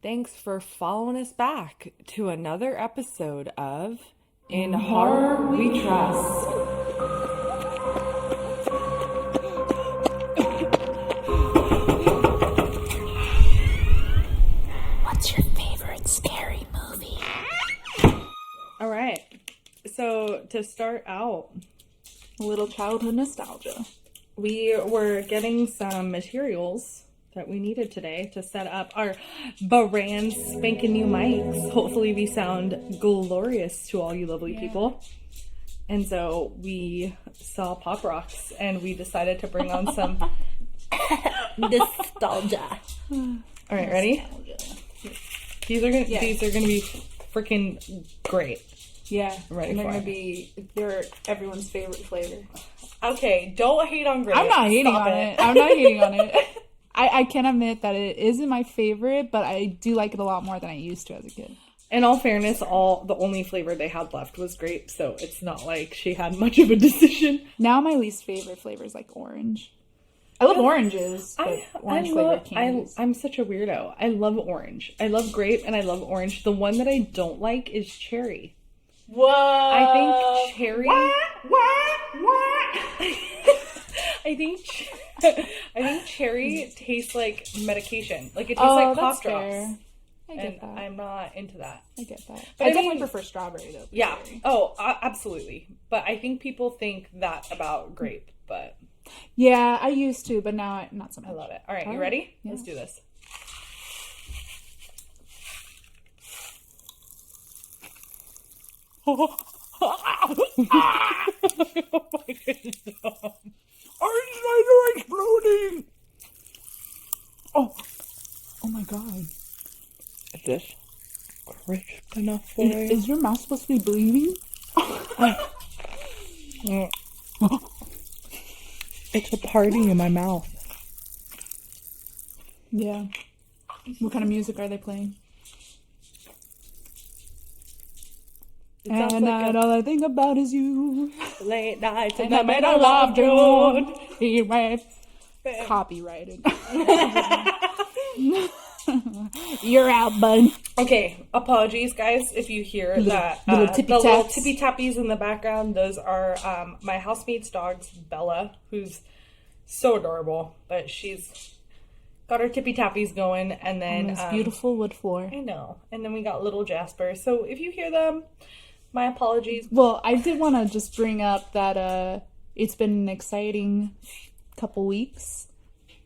Thanks for following us back to another episode of In Horror We Trust. What's your favorite scary movie? All right. So to start out, A little childhood nostalgia. we were getting some materials that we needed today to set up our brand spanking new mics. Hopefully we sound glorious to all you lovely people. And so we saw Pop Rocks and we decided to bring on some Nostalgia. All right, ready? These are gonna be freaking great. Yeah, Ready and they're for gonna it. be everyone's favorite flavor. Okay, don't hate on grape. I'm not hating Stop on it. I'm not hating on it. I can admit that it isn't my favorite, but I do like it a lot more than I used to as a kid. In all fairness, the only flavor they had left was grape, so it's not like she had much of a decision. Now my least favorite flavor is like orange. I love oranges, but orange flavored candies. I'm such a weirdo. I love orange. I love grape and I love orange. The one that I don't like is cherry. Whoa! I think cherry. I think cherry tastes like medication. Like it tastes like cough drops. fair. I get And that. I'm not into that. I get that. But I I definitely mean- prefer strawberry though. Yeah. Cherry. Oh, absolutely. But I think people think that about grape, but Yeah, I used to, but now not so much. I love it. All right, you All ready? right. Let's do this. Oh my goodness. Orange Spider exploding! Oh my god. Is this crisp enough for you? Is your mouth supposed to be bleeding? It's a party in my mouth. Yeah. What kind of music are they playing? It sounds And like all I think about is you. late nights in And the I made middle a love of June. He went copyrighted. You're out, bud. Okay, apologies, guys, if you hear that little the tippy little taps. tippy tappies in the background. Those are my housemate's dogs, Bella, who's so adorable, but she's got her tippy tappies going, and then This beautiful wood floor. I know, and then we got little Jasper. So if you hear them, my apologies. Well, I did want to just bring up that it's been an exciting couple weeks.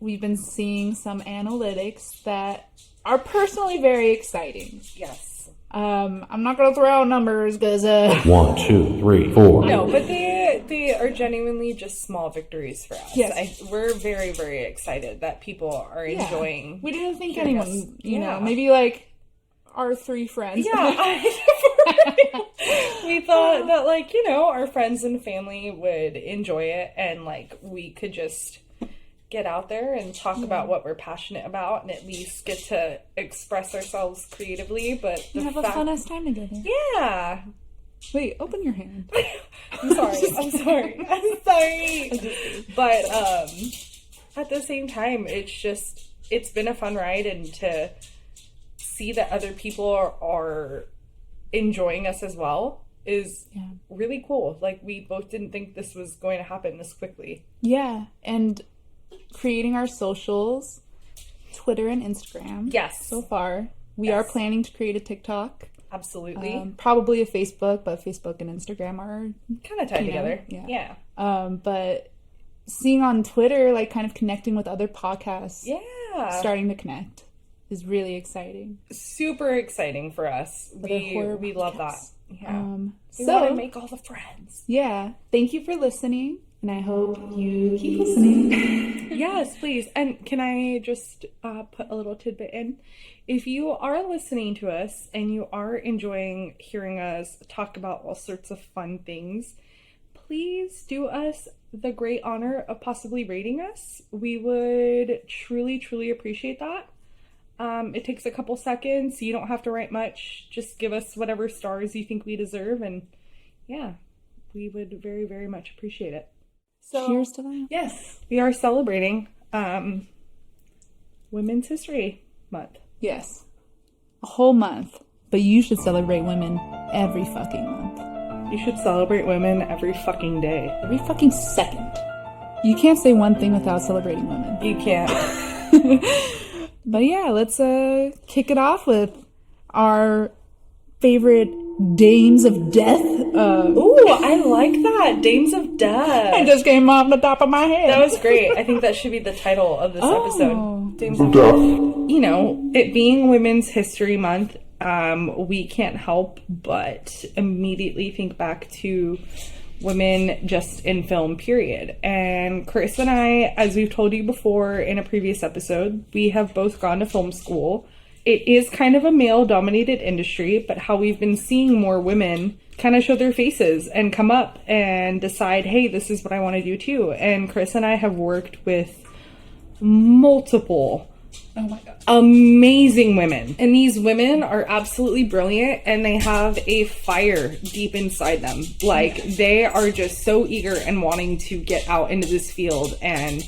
We've been seeing some analytics that are personally very exciting. Yes. I'm not gonna throw out numbers because 1, 2, 3, 4. No, but they are genuinely just small victories for us. Yes. We're very, very excited that people are enjoying. We didn't think hearing anyone, us. you Yeah. know, maybe like our three friends. Yeah, we thought that, like, you know, our friends and family would enjoy it, and like we could just get out there and talk about what we're passionate about, and at least get to express ourselves creatively. But We have a fun ass time together. yeah. Wait, open your hand. I'm sorry. But at the same time, it's been a fun ride, and to see that other people are enjoying us as well is really cool. Like, we both didn't think this was going to happen this quickly. Yeah, and creating our socials, Twitter and Instagram. Yes. So far. We are planning to create a TikTok. Absolutely. Probably a Facebook, but Facebook and Instagram are Kind of tied you know, together. yeah. Yeah. But seeing on Twitter, like kind of connecting with other podcasts, Yeah. starting to connect is really exciting. Super exciting for us. Other horror We love that. podcasts. Yeah. We So want to make all the friends. yeah, thank you for listening, and I hope you keep listening. Yes, please. And can I just put a little tidbit in? If you are listening to us and you are enjoying hearing us talk about all sorts of fun things, please do us the great honor of possibly rating us. We would truly, truly appreciate that. It takes a couple seconds. You don't have to write much. Just give us whatever stars you think we deserve. And yeah, we would very, very much appreciate it. So, Cheers to that. yes, we are celebrating Women's History Month. Yes. a whole month, but you should celebrate women every fucking month. You should celebrate women every fucking day. Every fucking second. You can't say one thing without celebrating women. You can't. But yeah, let's kick it off with our favorite Dames of Death. Ooh, I like that. Dames of Death. It just came off the top of my head. That was great. I think that should be the title of this Oh. episode. Dames of Death. You know, it being Women's History Month, we can't help but immediately think back to women just in film, period. And Chris and I, as we've told you before in a previous episode, we have both gone to film school. It is kind of a male-dominated industry, but how we've been seeing more women kind of show their faces and come up and decide, hey, this is what I want to do too. And Chris and I have worked with multiple amazing women. And these women are absolutely brilliant, and they have a fire deep inside them. Like, they are just so eager and wanting to get out into this field and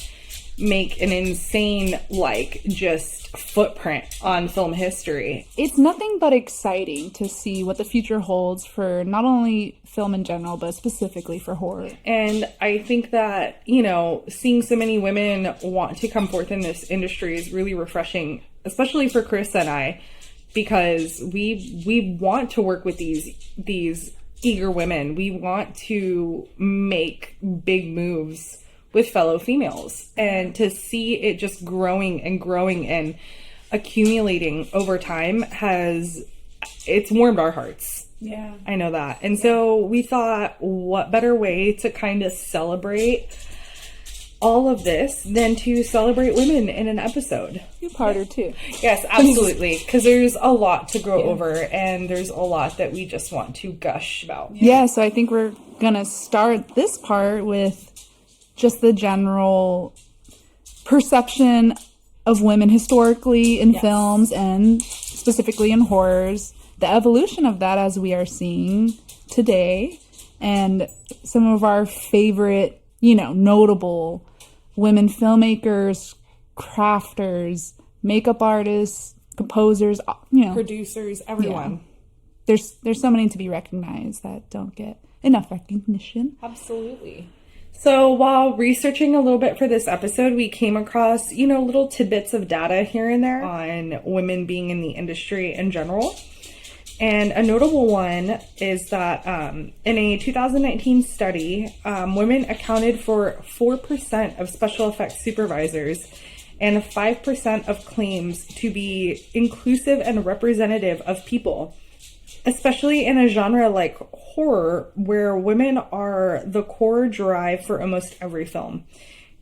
make an insane, like, just footprint on film history. It's nothing but exciting to see what the future holds for not only film in general, but specifically for horror. And I think that, you know, seeing so many women want to come forth in this industry is really refreshing, especially for Chris and I, because we want to work with these eager women. We want to make big moves with fellow females, and to see it just growing and growing and accumulating over time it's warmed our hearts. Yeah. I know that. And so we thought, what better way to kind of celebrate all of this than to celebrate women in an episode? Two-parter too. Yes, absolutely. Because there's a lot to grow over, and there's a lot that we just want to gush about. Yeah, so I think we're gonna start this part with just the general perception of women historically in films and specifically in horrors, the evolution of that as we are seeing today, and some of our favorite, you know, notable women filmmakers, crafters, makeup artists, composers, you know, Producers, everyone. there's so many to be recognized that don't get enough recognition. Absolutely. So while researching a little bit for this episode, we came across, you know, little tidbits of data here and there on women being in the industry in general. And a notable one is that in a 2019 study, women accounted for 4% of special effects supervisors and 5% of claims to be inclusive and representative of people, especially in a genre like horror, where women are the core drive for almost every film.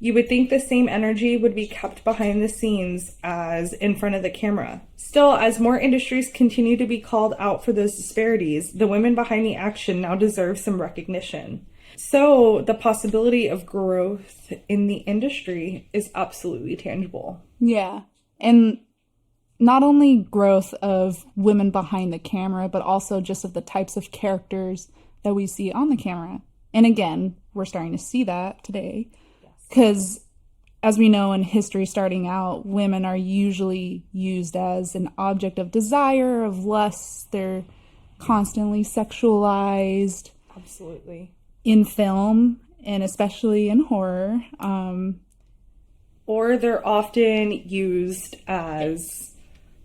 You would think the same energy would be kept behind the scenes as in front of the camera. Still, as more industries continue to be called out for those disparities, the women behind the action now deserve some recognition. So the possibility of growth in the industry is absolutely tangible. Yeah. And not only growth of women behind the camera, but also just of the types of characters that we see on the camera. And again, we're starting to see that today. Because as we know in history starting out, women are usually used as an object of desire, of lust. They're constantly sexualized. Absolutely. In film, and especially in horror. Or they're often used as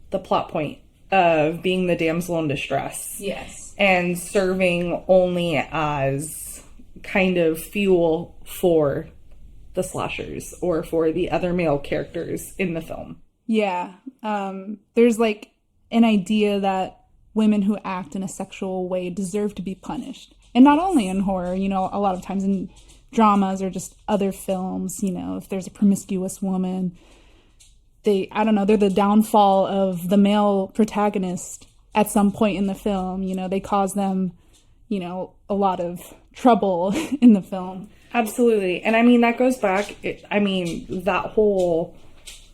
the plot point of being the damsel in distress. Yes. And serving only as kind of fuel for the slashers or for the other male characters in the film. Yeah. There's like an idea that women who act in a sexual way deserve to be punished. And not only in horror, you know, a lot of times in dramas or just other films, you know, if there's a promiscuous woman, they're the downfall of the male protagonist at some point in the film. You know, they cause them, you know, a lot of trouble in the film. Absolutely. And I mean, that goes back, that whole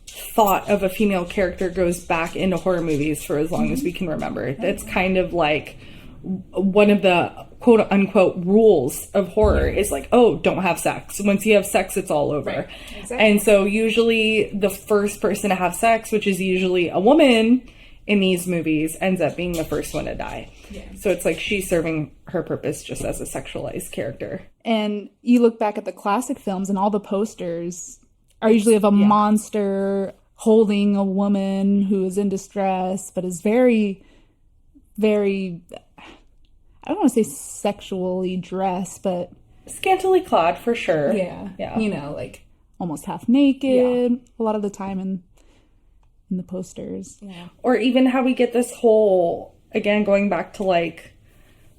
thought of a female character goes back into horror movies for as long as we can remember. That's kind of like one of the quote unquote rules of horror is like, oh, don't have sex. Once you have sex, it's all over. Right. Exactly. And so usually the first person to have sex, which is usually a woman, in these movies ends up being the first one to die. Yeah. So it's like she's serving her purpose just as a sexualized character. And you look back at the classic films and all the posters are usually of a monster holding a woman who is in distress, but is very, very, I don't want to say sexually dressed, but Scantily clad for sure. yeah. You know, like almost half naked a lot of the time in the posters. Yeah. Or even how we get this whole, again, going back to like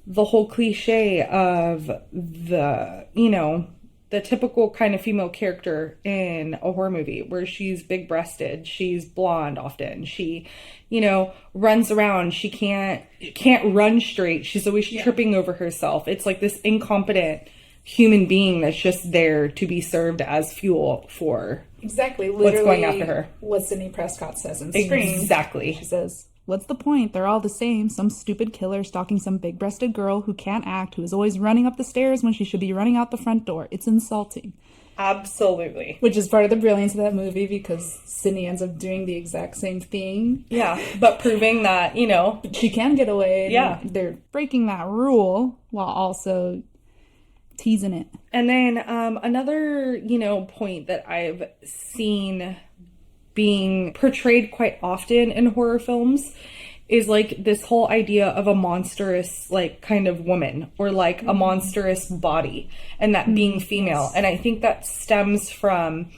the whole cliche of the, you know, the typical kind of female character in a horror movie where she's big breasted, she's blonde often, she, you know, runs around, she can't run straight, she's always tripping over herself. It's like this incompetent human being that's just there to be served as fuel for Exactly. Literally what's going after her. What Sidney Prescott says in Scream. Exactly. She says, what's the point? They're all the same. Some stupid killer stalking some big-breasted girl who can't act, who is always running up the stairs when she should be running out the front door. It's insulting. Absolutely. Which is part of the brilliance of that movie because Sidney ends up doing the exact same thing. Yeah, but proving that, you know, she can get away. And yeah. They're breaking that rule while also teasing it. And then another, you know, point that I've seen being portrayed quite often in horror films is like this whole idea of a monstrous like kind of woman or like a monstrous body and that being female. And I think that stems from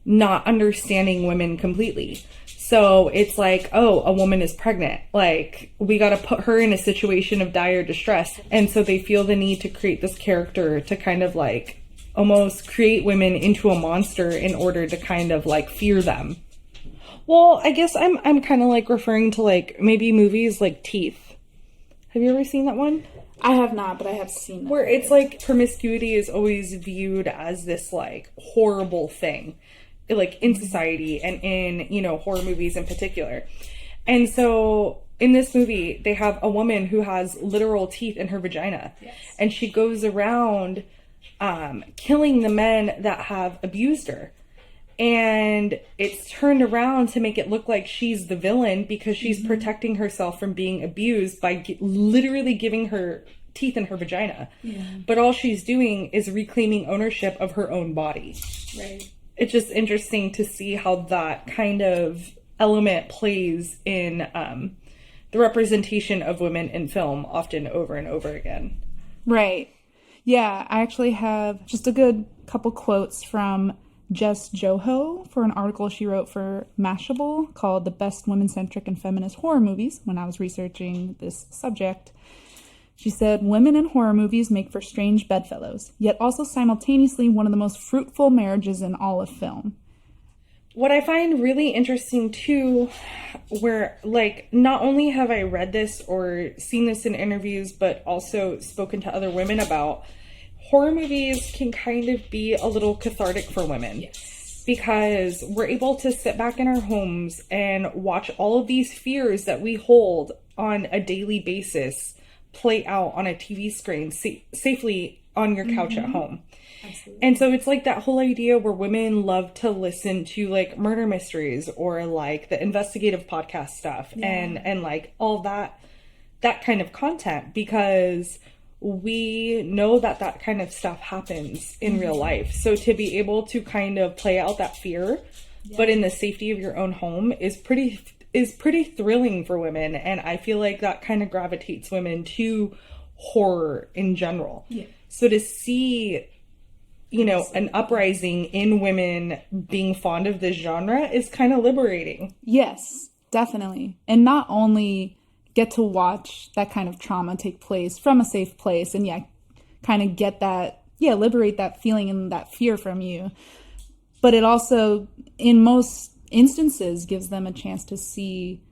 not understanding women completely. So it's like, oh, a woman is pregnant. Like, we got to put her in a situation of dire distress. And so they feel the need to create this character to kind of like almost create women into a monster in order to kind of like fear them. Well, I guess I'm kind of like referring to like maybe movies like Teeth. Have you ever seen that one? I have not, but I have seen that. Where it's like promiscuity is always viewed as this like horrible thing. Like in society and in, you know, horror movies in particular. And so in this movie, they have a woman who has literal teeth in her vagina. Yes. And she goes around killing the men that have abused her. And it's turned around to make it look like she's the villain because she's protecting herself from being abused by literally giving her teeth in her vagina. Yeah. But all she's doing is reclaiming ownership of her own body. Right. It's just interesting to see how that kind of element plays in the representation of women in film often over and over again. Right. Yeah, I actually have just a good couple quotes from Jess Joho for an article she wrote for Mashable called The Best Women-Centric and Feminist Horror Movies when I was researching this subject. She said, women in horror movies make for strange bedfellows, yet also simultaneously one of the most fruitful marriages in all of film. What I find really interesting too, where like not only have I read this or seen this in interviews, but also spoken to other women about, horror movies can kind of be a little cathartic for women. Yes. Because we're able to sit back in our homes and watch all of these fears that we hold on a daily basis play out on a TV screen safely on your couch at home. Absolutely. And so it's like that whole idea where women love to listen to like murder mysteries or like the investigative podcast stuff and like all that kind of content because we know that kind of stuff happens in real life. So to be able to kind of play out that fear, but in the safety of your own home is pretty thrilling for women. And I feel like that kind of gravitates women to horror in general. Yeah. So to see, you know, an uprising in women being fond of this genre is kind of liberating. Yes, definitely. And not only get to watch that kind of trauma take place from a safe place and kind of get that, liberate that feeling and that fear from you. But it also, in most instances, gives them a chance to see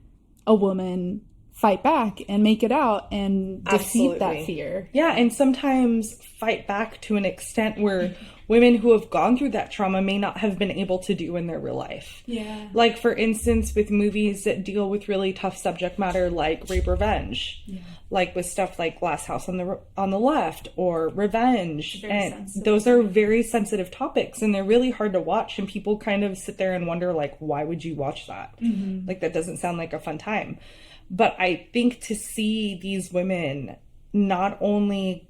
a woman fight back and make it out and defeat that fear. Yeah, and sometimes fight back to an extent where women who have gone through that trauma may not have been able to do in their real life. Yeah. Like, for instance, with movies that deal with really tough subject matter like rape revenge. Yeah. Like with stuff like Glass House on the Left or Revenge. Very and sensitive. those are very sensitive topics, and they're really hard to watch, and people kind of sit there and wonder, like, why would you watch that? Mm-hmm. Like, that doesn't sound like a fun time. But I think to see these women not only,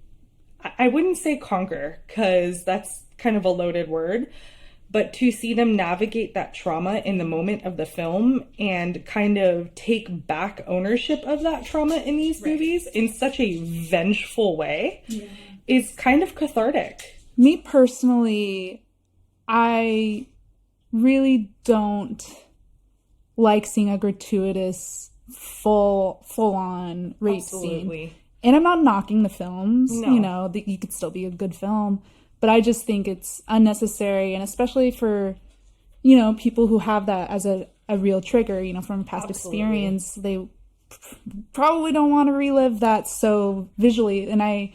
I wouldn't say conquer, because that's kind of a loaded word, but to see them navigate that trauma in the moment of the film and kind of take back ownership of that trauma in these movies in such a vengeful way is kind of cathartic. Me personally, I really don't like seeing a gratuitous full on rape scene. And I'm not knocking the films. No. You know, you could still be a good film. But I just think it's unnecessary, and especially for, you know, people who have that as a real trigger, you know, from past experience, they probably don't want to relive that so visually. And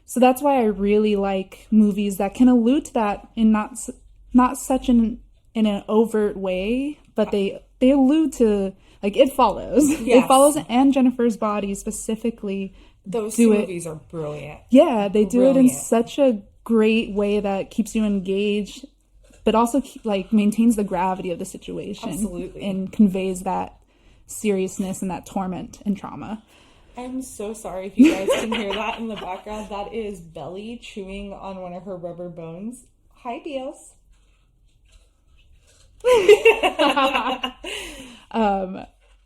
so that's why I really like movies that can allude to that in not such in an overt way, but they allude to, like, It Follows. Yes. It Follows, and Jennifer's Body specifically. Those two movies are brilliant. Yeah, they do it in such a great way that keeps you engaged, but also like maintains the gravity of the situation. Absolutely. And conveys that seriousness and that torment and trauma. I'm so sorry if you guys can hear that in the background. That is Belly chewing on one of her rubber bones. Hi, Beals.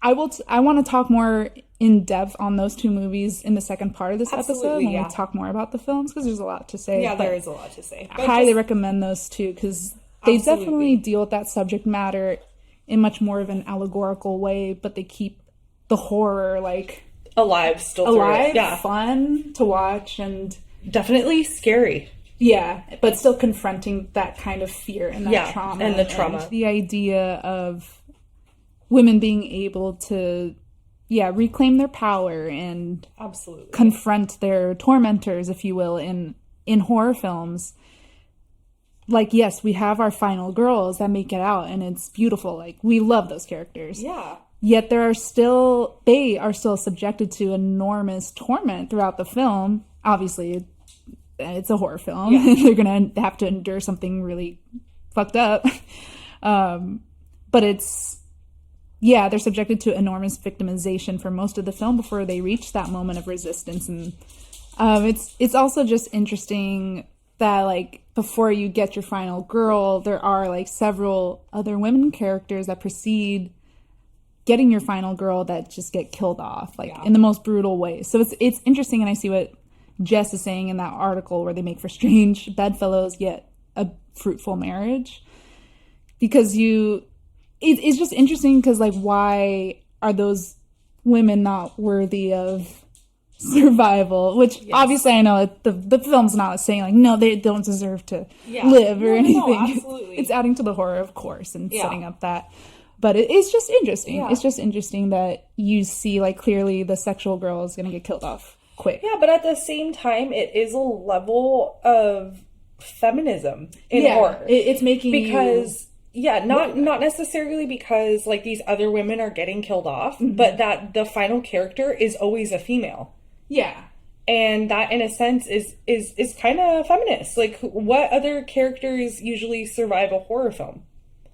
I want to talk more in depth on those two movies in the second part of this episode when we talk more about the films, because there's a lot to say. Yeah, there is a lot to say. I highly recommend those two, because they definitely deal with that subject matter in much more of an allegorical way, but they keep the horror like alive, fun to watch, and definitely scary. Yeah, but still confronting that kind of fear and that trauma. And the trauma. And the idea of women being able to reclaim their power and confront their tormentors, if you will, in horror films. Like, yes, we have our final girls that make it out, and it's beautiful. Like, we love those characters. Yeah. Yet they are still subjected to enormous torment throughout the film. Obviously, it's a horror film. Yeah. They're going to have to endure something really fucked up. But they're subjected to enormous victimization for most of the film before they reach that moment of resistance. And it's also just interesting that, like, before you get your final girl, there are, like, several other women characters that precede getting your final girl that just get killed off, like, in the most brutal way. So it's interesting, and I see what Jess is saying in that article where they make for strange bedfellows yet a fruitful marriage. Because it's just interesting, because, like, why are those women not worthy of survival? Which obviously I know the film's not saying, like, no, they don't deserve to live or anything. No, absolutely. It's adding to the horror, of course, and setting up that. But it's just interesting. Yeah. It's just interesting that you see, like, clearly the sexual girl is going to get killed off quick. Yeah, but at the same time, it is a level of feminism in horror. It's making not necessarily because, like, these other women are getting killed off, but that the final character is always a female. Yeah. And that, in a sense, is kind of feminist. Like, what other characters usually survive a horror film?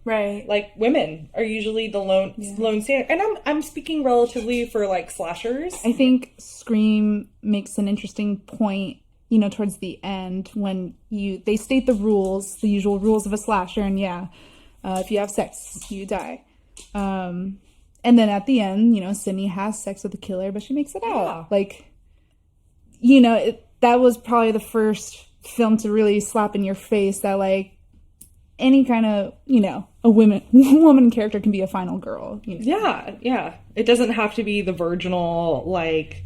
Right. Like, women are usually the lone standard. And I'm speaking relatively for, like, slashers. I think Scream makes an interesting point, you know, towards the end when they state the usual rules of a slasher, and if you have sex, you die. And then at the end, you know, Sydney has sex with the killer, but she makes it out. Yeah. Like, you know, that was probably the first film to really slap in your face that, like, any kind of, you know, a woman character can be a final girl. You know? Yeah. It doesn't have to be the virginal, like,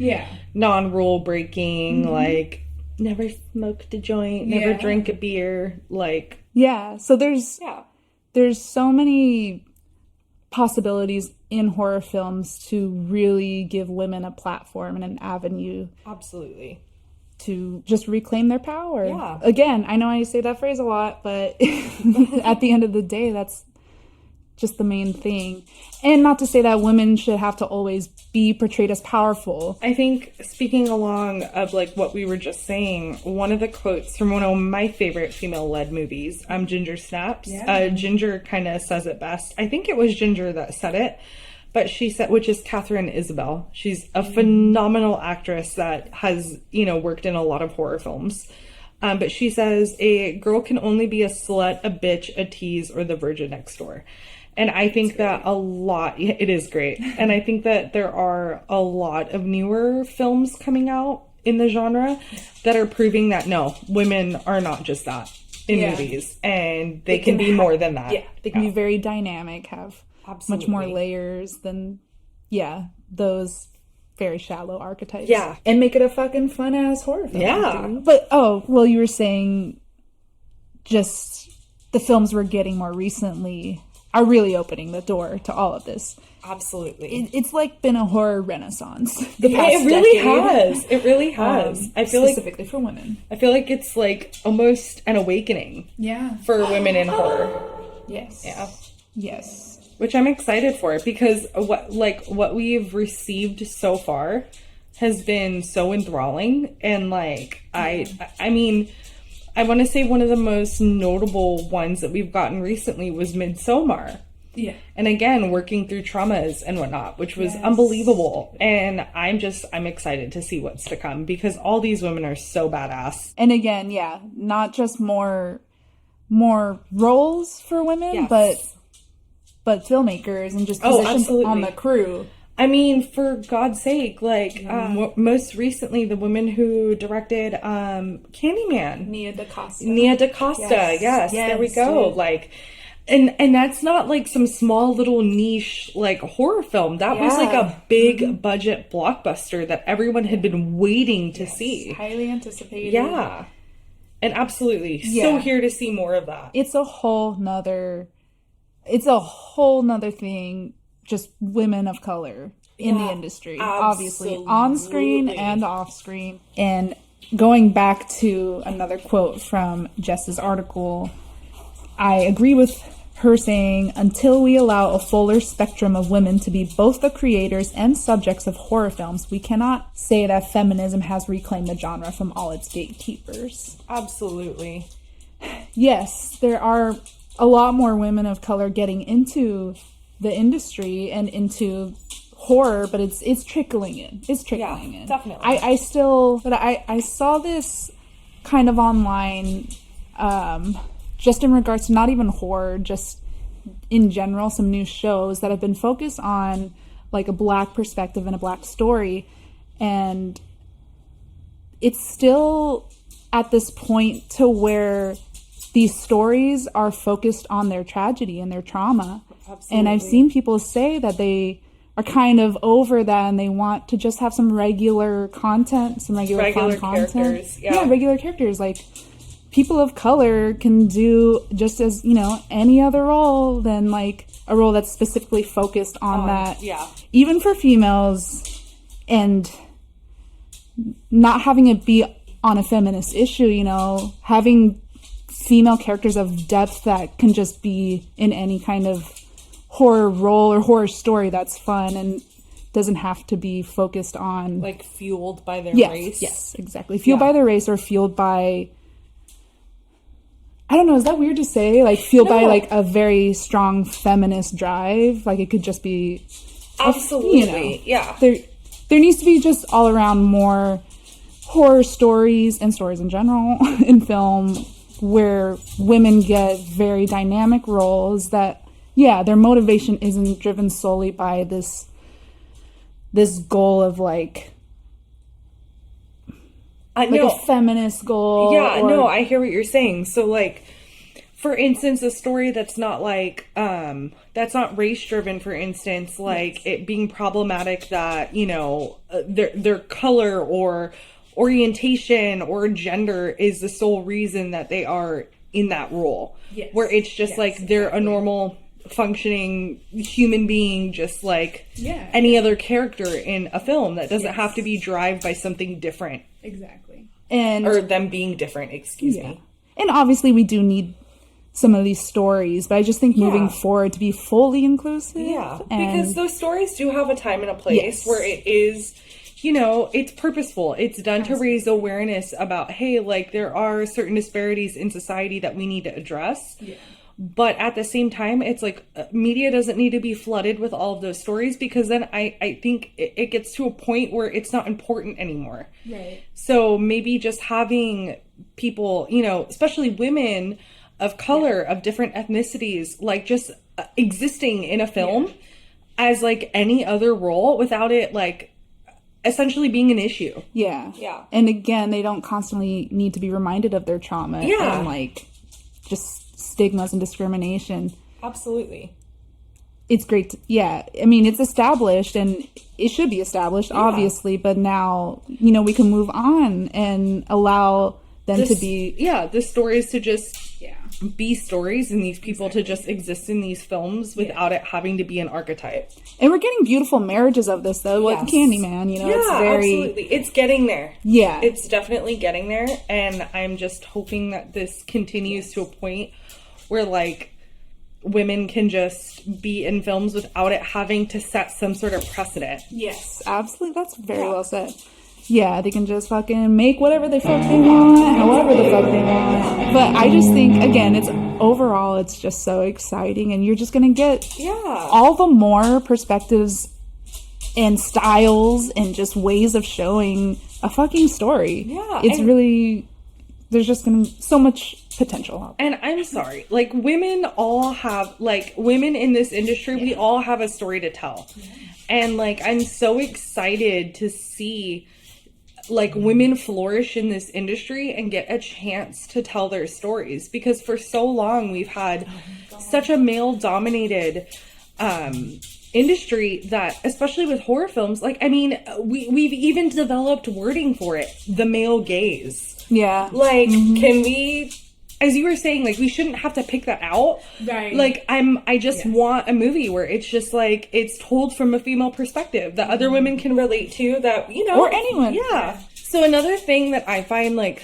non-rule breaking, like, never smoked a joint, never drank a beer, like. Yeah, so there's so many possibilities in horror films to really give women a platform and an avenue. Absolutely. to just reclaim their power. Yeah. Again, I know I say that phrase a lot, but at the end of the day, that's just the main thing. And not to say that women should have to always be portrayed as powerful. I think, speaking along of like what we were just saying, one of the quotes from one of my favorite female-led movies, Ginger Snaps. Ginger kind of says it best. I think it was Ginger that said it, but she said, which is Catherine Isabel. She's a phenomenal actress that has, worked in a lot of horror films. But she says, a girl can only be a slut, a bitch, a tease, or the virgin next door. And I think that it is great. And I think that there are a lot of newer films coming out in the genre that are proving that no, women are not just that in movies. And they can be more than that. Yeah, they can be very dynamic, have much more layers than, those very shallow archetypes. Yeah. And make it a fucking fun-ass horror film. Yeah. Dude. But, you were saying just the films we're getting more recently are really opening the door to all of this. Absolutely. It's like been a horror renaissance. It really has. It really has. I feel specifically for women. I feel like it's like almost an awakening. Yeah. For women in horror. Yes. Yeah. Yes. Which I'm excited for because what we've received so far has been so enthralling, and I mean, I want to say one of the most notable ones that we've gotten recently was Midsommar. Yeah. And again, working through traumas and whatnot, which was unbelievable. And I'm excited to see what's to come because all these women are so badass. And again, not just more roles for women, but filmmakers and just positions on the crew. I mean, for God's sake, most recently, the woman who directed Candyman. Nia DaCosta. Yes, there we go. Dude. And that's not like some small little niche horror film. That was like a big budget blockbuster that everyone had been waiting to see. Highly anticipated. Yeah. And absolutely. So here to see more of that. It's a whole nother thing, just women of color in the industry. Obviously, on screen and off screen. And going back to another quote from Jess's article, I agree with her saying, until we allow a fuller spectrum of women to be both the creators and subjects of horror films, we cannot say that feminism has reclaimed the genre from all its gatekeepers. Absolutely. Yes, there are a lot more women of color getting into the industry and into horror, but it's trickling in. It's trickling in. Definitely. I saw this kind of online, just in regards to not even horror, just in general, some new shows that have been focused on like a black perspective and a black story, and it's still at this point to where these stories are focused on their tragedy and their trauma. Absolutely. And I've seen people say that they are kind of over that and they want to just have some regular content, some regular fun content. Yeah, regular characters. Like, people of color can do just as, any other role than like a role that's specifically focused on that. Yeah. Even for females, and not having it be on a feminist issue, having female characters of depth that can just be in any kind of horror role or horror story that's fun and doesn't have to be focused on fueled by their race. Yes, exactly. Fueled by their race, or fueled by, I don't know, is that weird to say? Fueled by a very strong feminist drive. It could just be absolutely. There needs to be just all around more horror stories and stories in general in film where women get very dynamic roles that, their motivation isn't driven solely by this goal of a feminist goal. Yeah, no, I hear what you're saying. So for instance, a story that's not that's not race driven, for instance, it being problematic that, their color or orientation or gender is the sole reason that they are in that role. Yes. Where it's just they're a normal functioning human being, just any other character in a film that doesn't have to be driven by something different. Exactly. And or them being different, excuse me. And obviously we do need some of these stories, but I just think moving forward to be fully inclusive. Yeah, and because those stories do have a time and a place where it is, you know, it's purposeful. It's done to raise awareness about, hey, like, there are certain disparities in society that we need to address. Yeah. But at the same time, it's like media doesn't need to be flooded with all of those stories, because then I think it gets to a point where it's not important anymore. Right. So maybe just having people, you know, especially women of color, of different ethnicities, like just existing in a film as like any other role without it like essentially being an issue. Yeah. Yeah. And again, they don't constantly need to be reminded of their trauma and like just stigmas and discrimination. Absolutely. It's great I mean, it's established and it should be established, obviously, but now, you know, we can move on and allow them to be the stories to just be stories, and these people to just exist in these films without it having to be an archetype. And we're getting beautiful marriages of this though, with Candyman, you know, it's very absolutely. It's getting there. Yeah. It's definitely getting there, and I'm just hoping that this continues to a point where like women can just be in films without it having to set some sort of precedent. Yes, absolutely. That's very well said. Yeah, they can just fucking make whatever the fuck they want, however the fuck they want. But I just think, again, it's just so exciting, and you're just gonna get all the more perspectives and styles and just ways of showing a fucking story. Yeah, it's really, there's just gonna be so much potential out there. And I'm sorry, like women in this industry, we all have a story to tell. And like, I'm so excited to see like women flourish in this industry and get a chance to tell their stories, because for so long we've had such a male dominated industry that, especially with horror films, like, I mean, we've even developed wording for it, the male gaze. Yeah. Like, can we, as you were saying, like, we shouldn't have to pick that out. Right. Like, I just want a movie where it's just like, it's told from a female perspective that other women can relate to, that, you know. Or anyone. Yeah. So another thing that I find like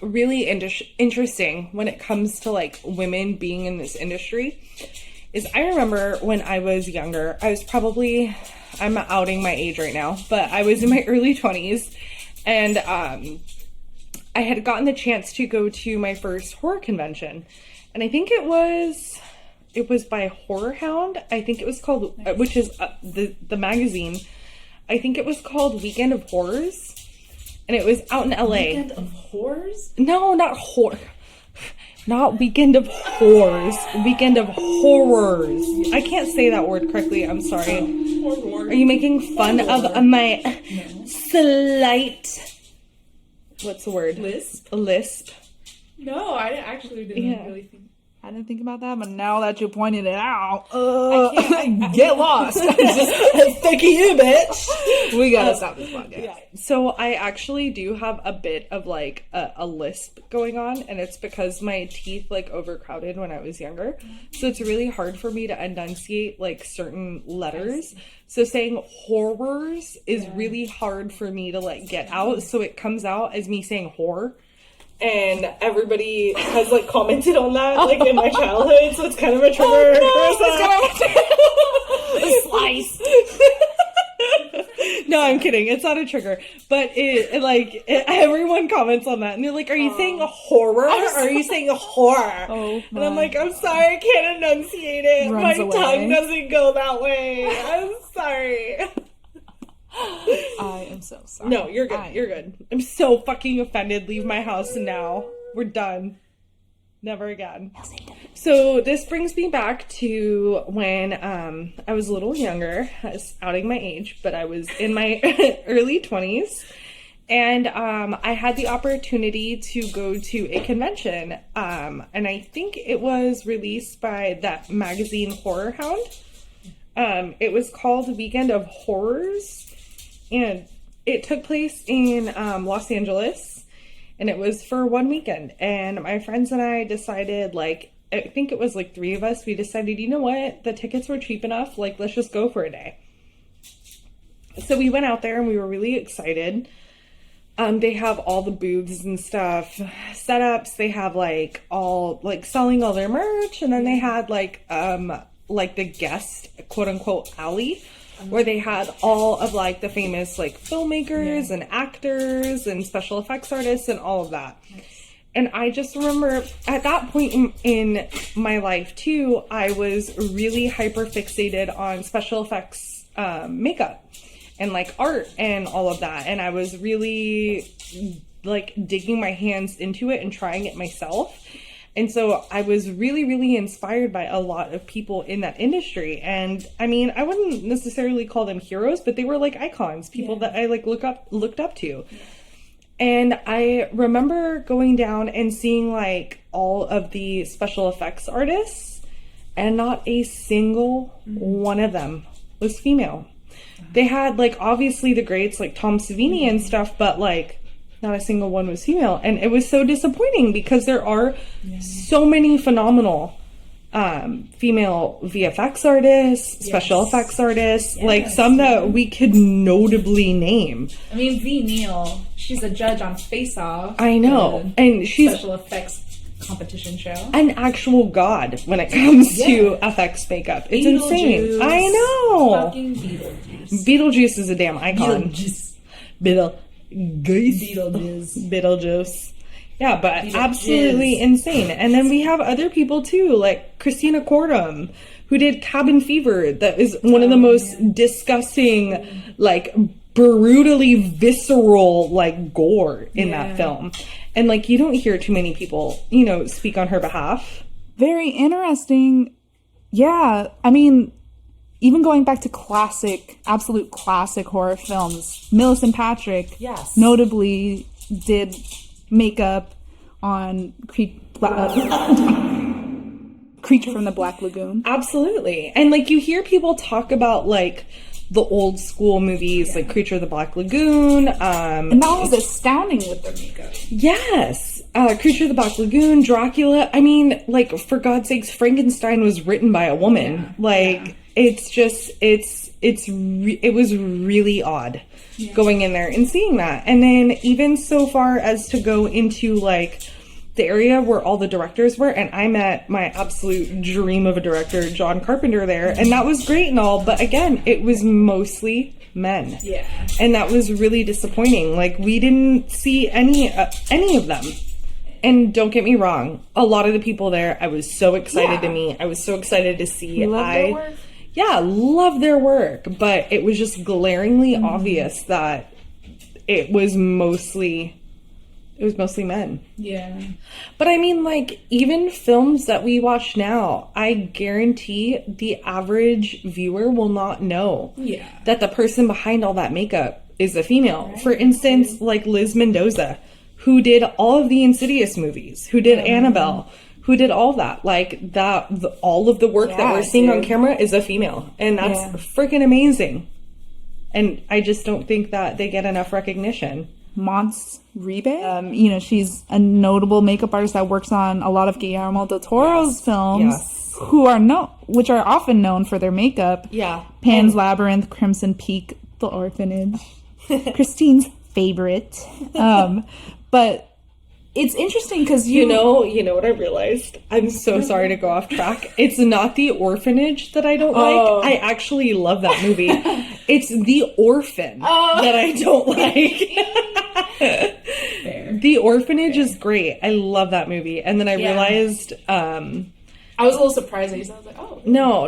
really interesting when it comes to like women being in this industry is, I remember when I was younger, I'm outing my age right now, but I was in my early 20s, and I had gotten the chance to go to my first horror convention, and I think it was by Horror Hound. I think it was called, which is the magazine. I think it was called Weekend of Horrors, and it was out in LA. Weekend of Horrors? No, not horror. Not Weekend of Horrors. Weekend of Horrors. I can't say that word correctly. I'm sorry. Are you making fun of my slight... What's the word? Lisp. No, I actually didn't really think. I didn't think about that, but now that you pointed it out, I get lost. Fuck you, bitch. We gotta stop this podcast. Yeah. So I actually do have a bit of like a lisp going on, and it's because my teeth like overcrowded when I was younger. So it's really hard for me to enunciate like certain letters. So saying horrors is really hard for me to like get out. So it comes out as me saying whore. And everybody has like commented on that like in my childhood, so it's kind of a trigger. A slice. No, I'm kidding. It's not a trigger, but everyone comments on that, and they're like, "Are you saying a horror? Or are you saying a horror?" Oh, and I'm like, "I'm sorry, I can't enunciate it. My tongue doesn't go that way. I'm sorry." I am so sorry. No, you're good. You're good. I'm so fucking offended. Leave my house now. We're done. Never again. So this brings me back to when I was a little younger. I was outing my age, but I was in my early 20s. And I had the opportunity to go to a convention. And I think it was released by that magazine Horror Hound. It was called Weekend of Horrors. And it took place in Los Angeles, and it was for one weekend. And my friends and I decided, like, I think it was like 3 of us, we decided, you know what, the tickets were cheap enough, like, let's just go for a day. So we went out there, and we were really excited. They have all the booths and stuff, setups. They have like all like selling all their merch, and then they had like the guest quote unquote alley, where they had all of like the famous like filmmakers and actors and special effects artists and all of that. And I just remember at that point in my life too, I was really hyper fixated on special effects makeup and like art and all of that. And I was really like digging my hands into it and trying it myself. And so I was really, really inspired by a lot of people in that industry. And I mean, I wouldn't necessarily call them heroes, but they were like icons, people that I like looked up to. And I remember going down and seeing like all of the special effects artists, and not a single one of them was female. They had like obviously the greats like Tom Savini and stuff, but like not a single one was female. And it was so disappointing because there are so many phenomenal female VFX artists, special effects artists, like some that we could notably name. I mean, V. Neal, she's a judge on Face Off. I know. And she's special effects competition show. An actual god when it comes to FX makeup. It's insane. I know. Fucking Beetlejuice. Beetlejuice is a damn icon. Beetlejuice. Yeah, but absolutely insane. And then we have other people too, like Christina Cordum, who did Cabin Fever. That is one of the most disgusting, like brutally visceral, like gore in that film. And like you don't hear too many people, you know, speak on her behalf. Very interesting. Yeah, I mean, even going back to classic, absolute classic horror films, Millicent Patrick notably did makeup on Creature from the Black Lagoon. Absolutely. And like you hear people talk about like the old school movies like Creature of the Black Lagoon. And that was astounding with their makeup. Yes. Creature of the Black Lagoon, Dracula. I mean, like for God's sakes, Frankenstein was written by a woman. It's just, it was really odd going in there and seeing that. And then even so far as to go into like the area where all the directors were, and I met my absolute dream of a director, John Carpenter, there, and that was great and all, but again, it was mostly men. Yeah. And that was really disappointing. Like, we didn't see any of them. And don't get me wrong, a lot of the people there, I was so excited to meet. I was so excited to see. Their work? Yeah, love their work, but it was just glaringly obvious that it was mostly men. Yeah. But I mean, like, even films that we watch now, I guarantee the average viewer will not know that the person behind all that makeup is a female. Right. For instance, like Liz Mendoza, who did all of the Insidious movies, who did Annabelle, who did all that. Like, all of the work that we're seeing on camera is a female. And that's freaking amazing. And I just don't think that they get enough recognition. Mons Ribe. You know, she's a notable makeup artist that works on a lot of Guillermo del Toro's films, which are often known for their makeup. Yeah. Pan's Labyrinth, Crimson Peak, The Orphanage. Christine's favorite. But it's interesting because you know what I realized? I'm so sorry to go off track. It's not The Orphanage that I don't like. I actually love that movie. It's The Orphan that I don't like. Fair. The Orphanage is great. I love that movie. And then I realized I was a little surprised that you said, I was like, oh. No.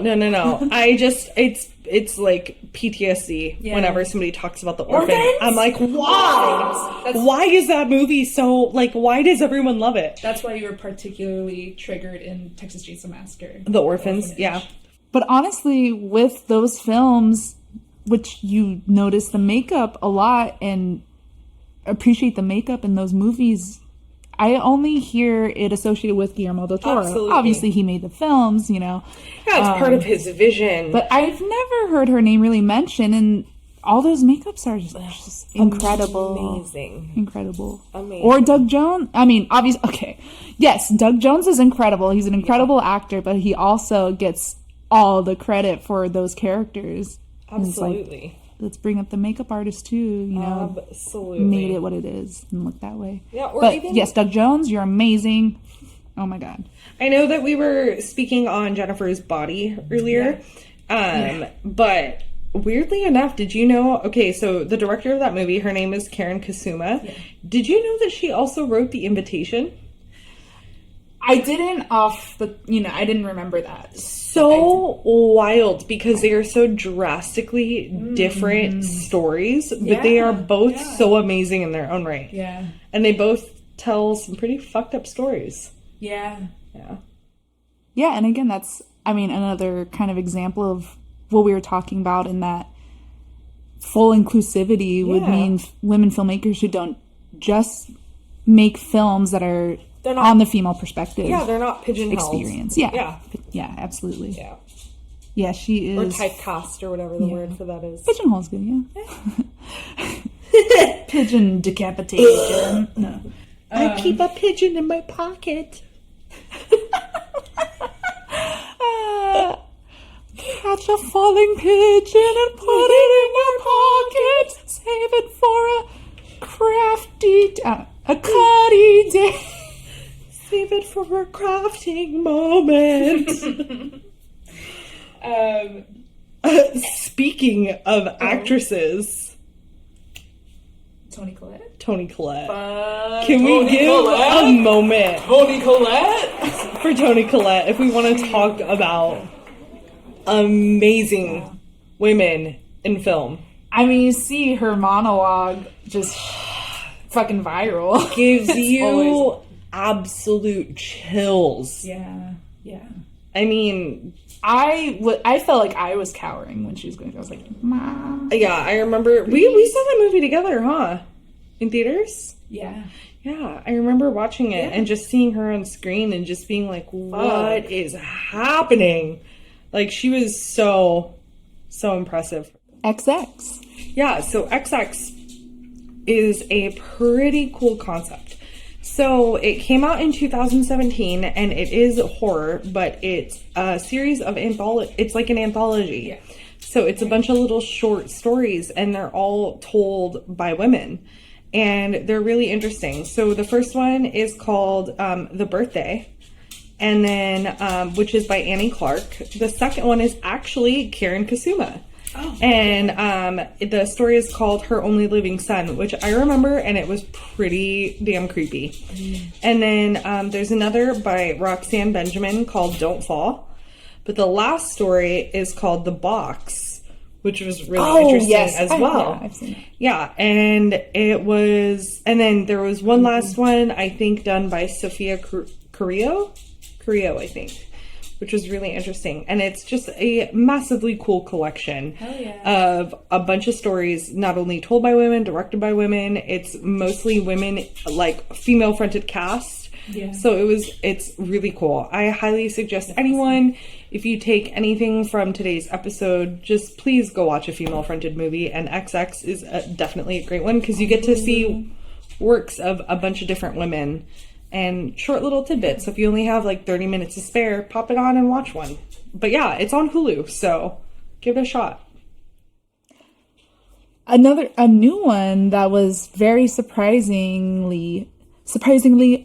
It's like PTSD whenever somebody talks about The Orphan. I'm like, why? Why is that movie so, like, why does everyone love it? That's why you were particularly triggered in Texas Chainsaw Massacre. The Orphans, yeah. But honestly, with those films, which you notice the makeup a lot and appreciate the makeup in those movies, I only hear it associated with Guillermo del Toro. Absolutely. Obviously, he made the films, you know. Yeah, it's part of his vision. But I've never heard her name really mentioned, and all those makeups are just incredible. Amazing. Incredible. Amazing. Or Doug Jones. I mean, obviously, okay. Yes, Doug Jones is incredible. He's an incredible actor, but he also gets all the credit for those characters. Absolutely. let's bring up the makeup artist too, you know. Absolutely. Made it what it is and look that way. Yeah, or but even... yes, Doug Jones, you're amazing. Oh my God. I know that we were speaking on Jennifer's body earlier, but weirdly enough, did you know, okay, so the director of that movie, her name is Karen Kasuma. Yeah. Did you know that she also wrote The Invitation? I didn't I didn't remember that. So wild, because they are so drastically different stories, but they are both so amazing in their own right. Yeah. And they both tell some pretty fucked up stories. Yeah. Yeah. Yeah, and again, that's, I mean, another kind of example of what we were talking about, in that full inclusivity would mean women filmmakers who don't just make films that are not on the female perspective. Yeah, they're not pigeonholed. Experience. Yeah. Yeah, absolutely. Yeah. Yeah, she is. Or typecast, or whatever the word for that is. Pigeonhole's good, yeah. Pigeon decapitation. No. I keep a pigeon in my pocket. Catch a falling pigeon and put it in your pocket. Save it for a crafty, a cutty day. Save it for a crafting moment. Speaking of actresses, Toni Collette. Can we give a moment Toni Collette? for Toni Collette if we want to talk about amazing women in film? I mean, you see her monologue just fucking viral. Gives you absolute chills. Yeah. I mean, I felt like I was cowering when she was going. I was like, Mom. Yeah, I remember we saw that movie together, huh? In theaters? Yeah. Yeah, I remember watching it and just seeing her on screen and just being like, what is happening? Like, she was so impressive. XX. Yeah, so XX is a pretty cool concept. So it came out in 2017, and it is horror, but it's a series of it's like an anthology. Yeah. So it's a bunch of little short stories, and they're all told by women, and they're really interesting. So the first one is called The Birthday, and then which is by Annie Clark. The second one is actually Karen Kasuma. Oh. And the story is called Her Only Living Son, which I remember, and it was pretty damn creepy. And then there's another by Roxanne Benjamin called Don't Fall. But the last story is called The Box, which was really interesting as well. Yeah, I've seen it. Yeah, and it was, and then there was one last one, I think, done by Sophia Carrillo, I think, which was really interesting. And it's just a massively cool collection of a bunch of stories, not only told by women, directed by women. It's mostly women, like female-fronted cast. Yeah. So it's really cool. I highly suggest anyone, if you take anything from today's episode, just please go watch a female-fronted movie. And XX is definitely a great one, because you get to see works of a bunch of different women and short little tidbits. So if you only have like 30 minutes to spare, pop it on and watch one. But yeah, it's on Hulu, so give it a shot. A new one that was very surprisingly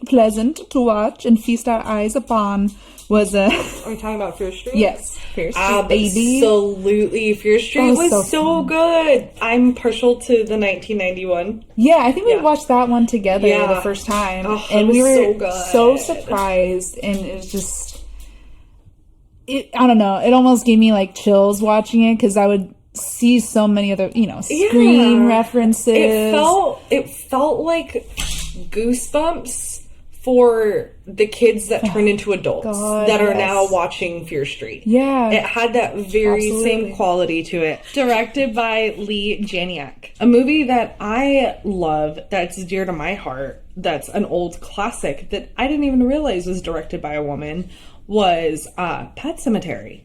pleasant to watch and feast our eyes upon was Are we talking about Fear Street? Yes, Fear Street, baby. Absolutely. Fear Street was so good. I'm partial to the 1991. Yeah, I think we watched that one together the first time. Oh, and we were so surprised, and it was just, I don't know, it almost gave me like chills watching it, because I would see so many other, Scream references. It felt like Goosebumps for the kids that turn into adults that are now watching Fear Street. Yeah. It had that very same quality to it. Directed by Lee Janiak. A movie that I love, that's dear to my heart, that's an old classic that I didn't even realize was directed by a woman, was Pet Sematary.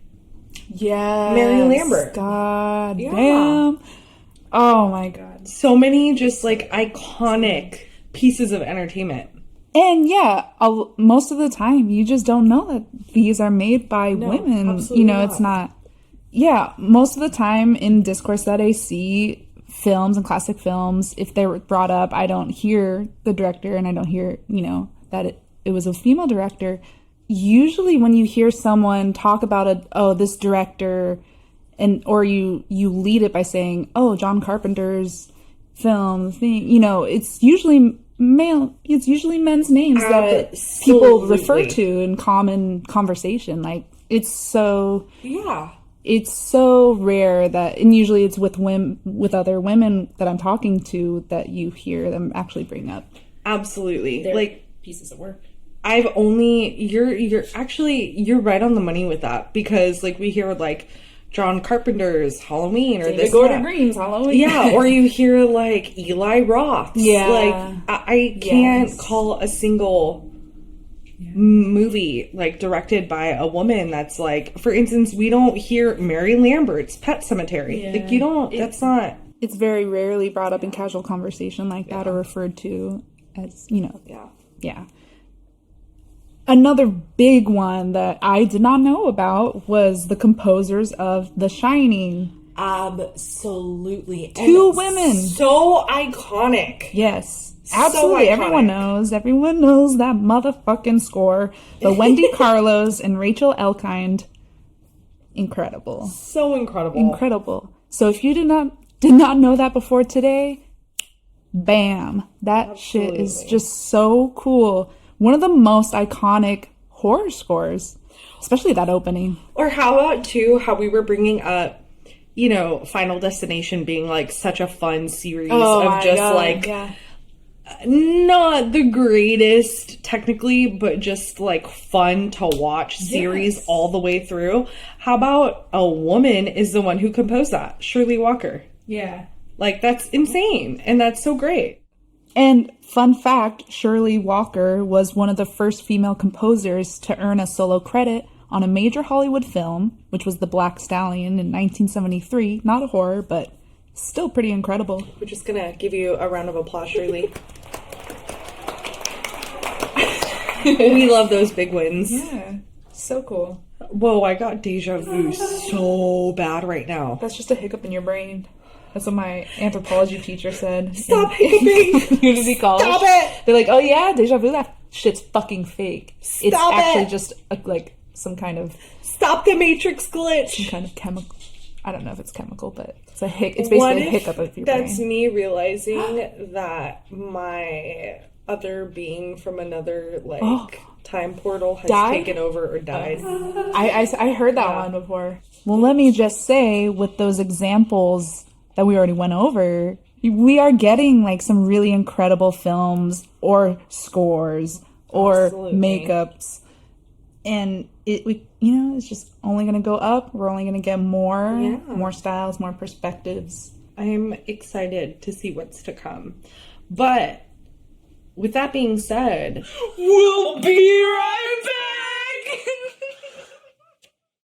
Yeah. Mary Lambert. God damn. Oh my God. So many just like iconic pieces of entertainment. And most of the time you just don't know that these are made by women. Absolutely it's not yeah, most of the time in discourse that I see, films and classic films, if they were brought up, I don't hear the director and I don't hear, that it was a female director. Usually when you hear someone talk about this director, or you lead it by saying, oh, John Carpenter's film thing, it's usually men's names that people refer to in common conversation. Like, it's so rare that, and usually it's with other women that I'm talking to, that you hear them actually bring up. Absolutely. Their like pieces of work. You're right on the money with that, because like we hear like John Carpenter's Halloween, or David Gordon Green's Halloween. Yeah, or you hear like Eli Roth's. Yeah. Like I can't call a single movie like directed by a woman that's like, for instance, we don't hear Mary Lambert's Pet Cemetery. Yeah. Like, you don't, that's not. It's very rarely brought up in casual conversation like that, or referred to as, Yeah. Another big one that I did not know about was the composers of The Shining. Absolutely. Two women. So iconic. Yes. Absolutely. So Everyone knows that motherfucking score. The Wendy Carlos and Rachel Elkind. Incredible. So incredible. Incredible. So if you did not know that before today, bam. That shit is just so cool. One of the most iconic horror scores, especially that opening. Or how about, too, how we were bringing up, Final Destination being, like, such a fun series of just, not the greatest technically, but just, like, fun to watch series all the way through. How about a woman is the one who composed that? Shirley Walker. Yeah. Like, that's insane. And that's so great. And fun fact, Shirley Walker was one of the first female composers to earn a solo credit on a major Hollywood film, which was The Black Stallion in 1973. Not a horror, but still pretty incredible. We're just gonna give you a round of applause, Shirley. We love those big wins. Yeah, so cool. Whoa, I got deja vu so bad right now. That's just a hiccup in your brain. That's what my anthropology teacher said. Stop hiccuping! Community college. Stop it! They're like, oh yeah, deja vu, that shit's fucking fake. Stop it's actually it! just some kind of... Stop the Matrix glitch! Some kind of chemical... I don't know if it's chemical, but it's it's basically a hiccup of your brain. That's me realizing that my other being from another, time portal has taken over or died. I heard that one before. Well, let me just say, with those examples that we already went over, we are getting like some really incredible films or scores or makeups, and it's just only going to go up. We're only going to get more styles, more perspectives. I'm excited to see what's to come. But with that being said, we'll be right back.